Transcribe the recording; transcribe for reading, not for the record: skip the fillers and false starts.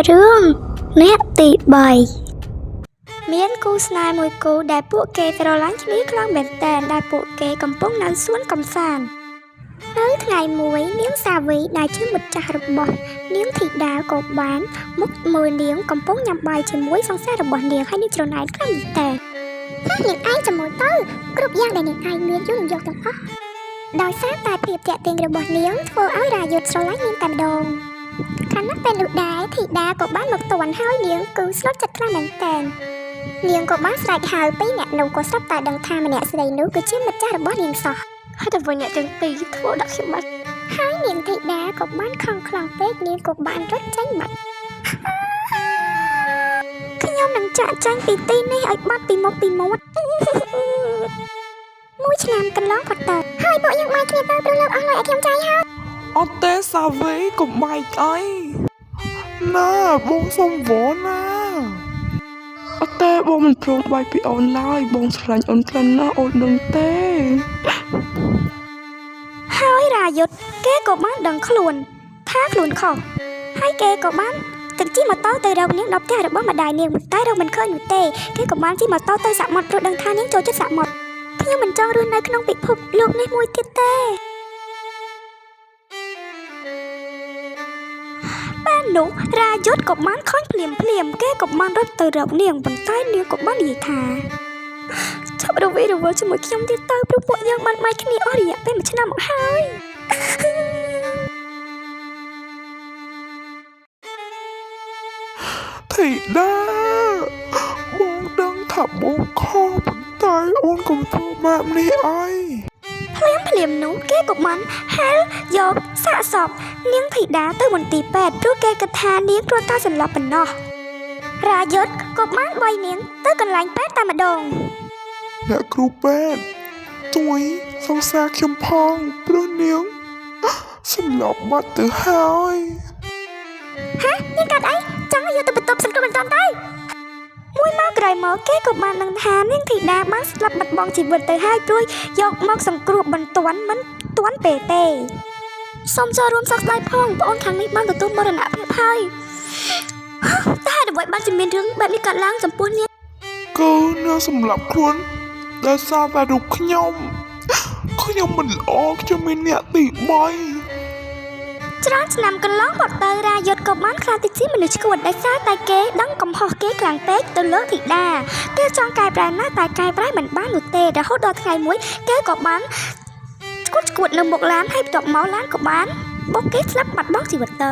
រឿងអ្នកទី3មានគូស្នេហ៍មួយគូដែលពួកគេស្រឡាញ់គ្នាខ្លាំងមែនទែនដែលពួកគេកំពុងនៅសួនកំសាន្តនៅថ្ងៃមួយនាងសាវីដែលជាមិត្តចាស់របស់នាងធីតាក៏បានមកមើលនាងកំពុងញ៉ាំបាយជាមួយសង្សាររបស់នាងហើយនាងច្រណែនខ្លាំងមែនទែននាងឯងជាមួយទៅគ្រប់យ៉ាងដែលនាងឯងមានយកនឹងយកទាំងអស់ដោយសារតែភាពតាក់ទាញរបស់នាងធ្វើឲ្យរាយុទ្ធស្រឡាញ់នាងតែម្ដងខណៈពេលនោះដែរធីតាក៏បានមកទាន់ហើយនាងគឺស្លុតចិត្តខ្លាំងមែនទែននាងក៏បានស្រែកហៅពីអ្នកនោះក៏ស្រាប់តែដឹងថាម្នាក់ស្រីនោះគឺជាមិត្តចាស់របស់នាងសោះហើយតែវិញអ្នកទាំងពីរធ្វើដាក់ខ្ញុំបាត់ហើយនាងធីតាក៏បានខំខ្លាំងពេកនាងក៏បានរត់ចេញបាត់ខ្ញុំនឹងចាក់ចាញ់ពីទីនេះឲ្យបាត់ពីមុខពីមាត់មួយឆ្នាំកន្លងផុតទៅហើយពួកយើងបាយគ្នាទៅព្រោះលោកអស់លុយឲ្យខ្ញុំចាយហើយអត់ទេសាវីកុំបែកអីណាបងសុំវល់ណាអត់ទេបងមិនព្រមបែកពីអូនឡើយបងស្រឡាញ់អូនខ្លាំងណាស់អូនដឹងទេហើយរាយុទ្ធគេក៏បានដឹងខ្លួនថាខ្លួនខុសហើយគេក៏បានទឹកជិះម៉ូតូទៅរកនាងដល់ផ្ទះរបស់ម្ដាយនាងតែរកមិនឃើញនោះទេគេក៏បានជិះម៉ូតូទៅសមុទ្រព្រោះដឹងថានាងចូលចិត្តសមុទ្រខ្ញុំមិនចង់រស់នៅក្នុងពិភពលោកនេះមួយទៀតទេបាននោះរាយុទ្ធក៏បានខំភ្លាមគេក៏បានរត់ទៅរកនាងប៉ុន្តែនាងក៏បាននិយាយថាចាប់រវីរវល់ជាមួយខ្ញុំទៀតទៅព្រោះពួកយើងបានបាយគ្នាអស់រយៈពេល1ឆ្នាំមកហើយធីតាបងដឹងថាបងខុសប៉ុន្តែអូនកុំធ្វើបែបនេះអីភ្លាមនោះគេក៏បានហែលយកសាកសពនាងធីតាទៅមន្ទីរពេទ្យព្រោះគេគិតថានាងគ្រាន់តែសន្លប់ប៉ុណ្ណោះរាយុទ្ធក៏បានវាយនាងទៅកន្លែងពេទ្យតែម្ដងអ្នកគ្រូពេទ្យជួយសង្សារខ្ញុំផងព្រោះនាងសន្លប់បាត់ទៅហើយនាងកាត់អីចង់យកទៅបន្ទប់សង្គ្រោះបន្ទាន់ទៅមួយមកក្រោយមកគេក៏បាននឹងថានាងធីតាបានស្លាប់បាត់បង់ជីវិតទៅហើយព្រោះយកមកសង្គ្រោះបន្ទាន់មិនទាន់ពេលទេសូមចូលរួមសោកស្ដាយផងបងអូនខាងនេះបានទទួលមរណភាពហើយតែអ្វីបានជាមានរឿងបែបនេះកើតឡើងចំពោះនាងគឺនាងសម្លាប់ខ្លួនដោយសារតែរូបខ្ញុំមិនល្អខ្ញុំមានអ្នកទី3ច្រើនឆ្នាំកន្លងមកទៅរាយុទ្ធក៏បានខ្លាចទៅជាមនុស្សឈួតដោយសារតែគេដឹងកំហុសគេខ្លាំងពេកទៅលើធីតាគេចង់កែប្រែណាស់តែកែប្រែមិនបាននោះទេរហូតដល់ថ្ងៃមួយគេក៏បានឈួតនៅមុខឡានហើយបន្ទាប់មកឡានក៏បានបុកគេស្លាប់បាត់បង់ជីវិតទៅ